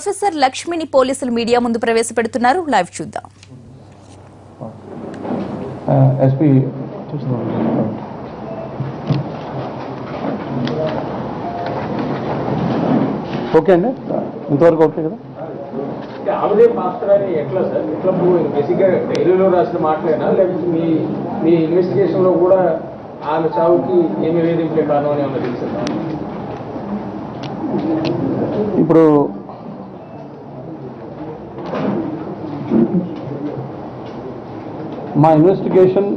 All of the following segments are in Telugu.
ఆఫీసర్ లక్ష్మిని పోలీసులు మీడియా ముందు ప్రవేశపెడుతున్నారు. లైవ్ చూద్దాం. ఎస్పీ ఓకే అండి, ఇంతవరకు ఓకే కదా. ఆవిడే మాస్టర్ అని ఎట్లా సార్, ఎట్లా బేసిక్గా డైరీలో రాసిన మాటలేనా, లేకపోతే మీ ఇన్వెస్టిగేషన్లో కూడా ఆమె చావుకి ఏమి వేధింపే కారణం అని ఏమన్నా తెలుసా? ఇప్పుడు మా ఇన్వెస్టిగేషన్,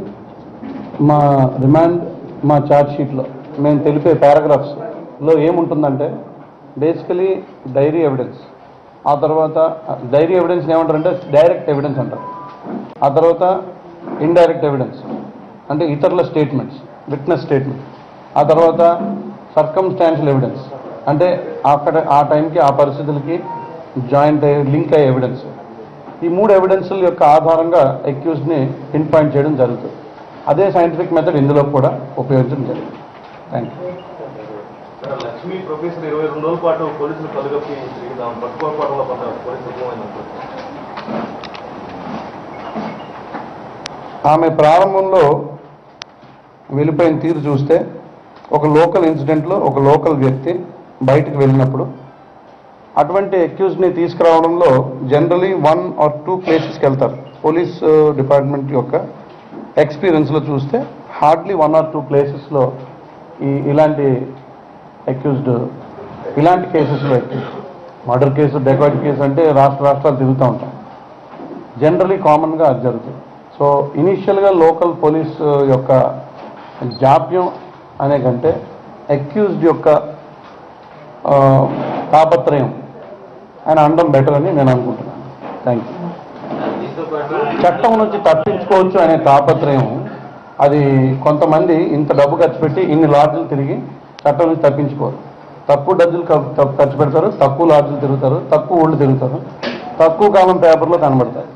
మా రిమాండ్, మా ఛార్జ్ షీట్లో మేము తెలిపే పారాగ్రాఫ్స్లో ఏముంటుందంటే బేసికలీ డైరీ ఎవిడెన్స్, ఆ తర్వాత డైరీ ఎవిడెన్స్ ఏమంటారంటే డైరెక్ట్ ఎవిడెన్స్ అంటారు, ఆ తర్వాత ఇండైరెక్ట్ ఎవిడెన్స్ అంటే ఇతరుల స్టేట్మెంట్స్, విట్నెస్ స్టేట్మెంట్, ఆ తర్వాత సర్కమ్స్టాన్షియల్ ఎవిడెన్స్ అంటే అక్కడ ఆ టైంకి ఆ పరిస్థితులకి జాయింట్ లింక్ అయ్యే ఎవిడెన్స్. ఈ మూడు ఎవిడెన్స్ల యొక్క ఆధారంగా అక్యూజ్ని పిన్ పాయింట్ చేయడం జరుగుతుంది. అదే సైంటిఫిక్ మెథడ్ ఇందులో కూడా ఉపయోగించడం జరుగుతుంది. Thank you. లక్ష్మీ ప్రొఫెసర్ 22 రోజుల పాటు పోలీసులు పదగొప్పి పట్టుకోవడంలో ఆమె ప్రారంభంలో వెళ్ళిపోయిన తీరు చూస్తే ఒక లోకల్ ఇన్సిడెంట్లో ఒక లోకల్ వ్యక్తి బయటకు వెళ్ళినప్పుడు అటువంటి అక్యూజ్ని తీసుకురావడంలో జనరలీ 1 or 2 ప్లేసెస్కి వెళ్తారు. పోలీస్ డిపార్ట్మెంట్ యొక్క ఎక్స్పీరియన్స్లో చూస్తే హార్డ్లీ 1 or 2 ప్లేసెస్లో ఇలాంటి అక్యూజ్డ్, ఇలాంటి కేసెస్లో మర్డర్ కేసు, డెకాయిట్ కేసు అంటే రాష్ట్రాలు తిరుగుతూ ఉంటాం. జనరలీ కామన్గా అది జరుగుతుంది. సో ఇనీషియల్గా లోకల్ పోలీస్ యొక్క జాప్యం అనే కంటే అక్యూజ్డ్ యొక్క తాపత్రయం ఆయన అనడం బెటర్ అని నేను అనుకుంటున్నాను. Thank you. చట్టం నుంచి తప్పించుకోవచ్చు అనే తాపత్రయం, అది కొంతమంది ఇంత డబ్బు ఖర్చు పెట్టి ఇన్ని లాడ్జులు తిరిగి చట్టం నుంచి తప్పించుకోరు. తక్కువ డబ్బులు ఖర్చు పెడతారు, తక్కువ లాడ్జులు తిరుగుతారు, తక్కువ ఊళ్ళు తిరుగుతారు, తక్కువ కాలం పేపర్లో కనబడతారు.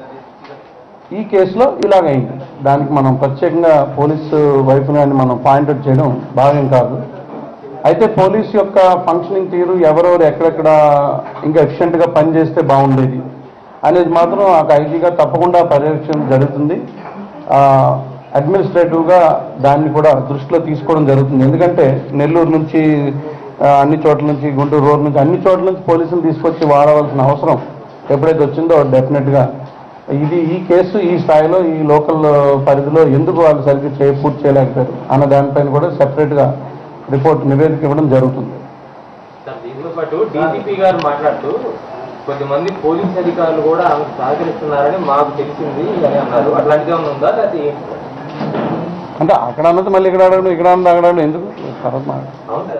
ఈ కేసులో ఇలాగైంది. దానికి మనం ప్రత్యేకంగా పోలీసు వైఫల్యాన్ని మనం పాయింట్అవుట్ చేయడం భావ్యం కాదు. అయితే పోలీసు యొక్క ఫంక్షనింగ్ తీరు, ఎవరెవరు ఎక్కడెక్కడ ఇంకా ఎఫిషియెంట్గా పనిచేస్తే బాగుండేది అనేది మాత్రం ఆ ఐజీగా తప్పకుండా పర్యవేక్షణ జరుగుతుంది. అడ్మినిస్ట్రేటివ్గా దాన్ని కూడా దృష్టిలో తీసుకోవడం జరుగుతుంది. ఎందుకంటే నెల్లూరు నుంచి, అన్ని చోట్ల నుంచి, గుంటూరు రోడ్ నుంచి, అన్ని చోట్ల నుంచి పోలీసులు తీసుకొచ్చి వాడవలసిన అవసరం ఎప్పుడైతే వచ్చిందో డెఫినెట్గా ఈ కేసు ఈ స్థాయిలో ఈ లోకల్ పరిధిలో ఎందుకు వాళ్ళు సరిగ్గా పూర్తి చేయలేకపోయారు అన్న దానిపైన కూడా సెపరేట్గా రిపోర్ట్ నివేదిక ఇవ్వడం జరుగుతుంది. దీంతో పాటు డీజీపీ గారు మాట్లాడుతూ కొద్దిమంది పోలీస్ అధికారులు కూడా ఆమెకు సహకరిస్తున్నారని మాకు తెలిసింది అని అన్నారు. అట్లాంటిది ఏమైనా ఉందా? అది అంటే అక్కడ అన్నది మళ్ళీ ఇక్కడ అడగడం, ఇక్కడ అన్నది అక్కడ ఎందుకు తర్వాత అవును.